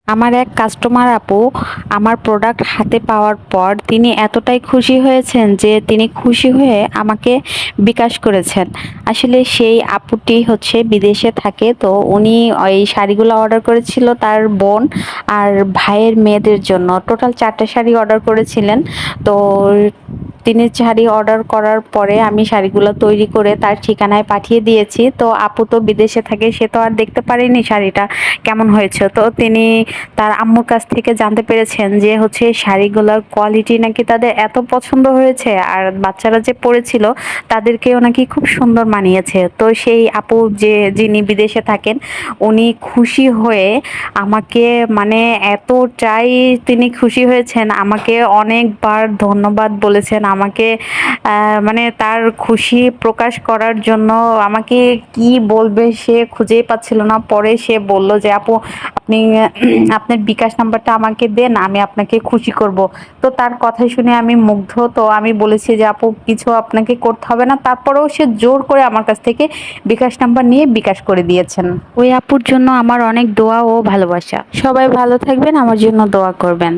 আমার এক কাস্টমার আপু আমার প্রোডাক্ট হাতে পাওয়ার পর তিনি এতটাই খুশি হয়েছেন যে তিনি খুশি হয়ে আমাকে বিকাশ করেছেন। আসলে সেই আপুটি হচ্ছে বিদেশে থাকে, তো উনি ওই শাড়িগুলো অর্ডার করেছিল তার বোন আর ভাইয়ের মেয়েদের জন্য। টোটাল 4টা শাড়ি অর্ডার করেছিলেন। তো তিনি শাড়ি অর্ডার করার পরে আমি শাড়িগুলো তৈরি করে তার ঠিকানায় পাঠিয়ে দিয়েছি। তো আপু তো বিদেশে থাকে, সে তো আর দেখতে পারেনি শাড়িটা কেমন হয়েছে। তো তিনি তার আম্মুর কাছ থেকে জানতে পেরেছেন যে হচ্ছে শাড়িগুলোর কোয়ালিটি নাকি তাদের এত পছন্দ হয়েছে, আর বাচ্চারা যে পরেছিল তাদেরকেও নাকি খুব সুন্দর মানিয়েছে। তো সেই আপু যিনি বিদেশে থাকেন উনি খুশি হয়ে আমাকে মানে এতটাই তিনি খুশি হয়েছেন, আমাকে অনেকবার ধন্যবাদ বলেছেন। আমাকে মানে তার খুশি প্রকাশ করার জন্য আমাকে কি বলবে সে খুঁজেই পাচ্ছিল না। পরে সে বলল যে আপু আপনি আপনার বিকাশ নাম্বারটা আমাকে দেন, আমি আপনাকে খুশি করব। তো তার কথা শুনে আমি মুগ্ধ। তো আমি বলেছি যে আপু কিছু আপনাকে করতে হবে না। তারপরেও সে জোর করে আমার কাছ থেকে বিকাশ নাম্বার নিয়ে বিকাশ করে দিয়েছেন। ওই আপুর জন্য আমার অনেক দোয়া ও ভালোবাসা। সবাই ভালো থাকবেন, আমার জন্য দোয়া করবেন।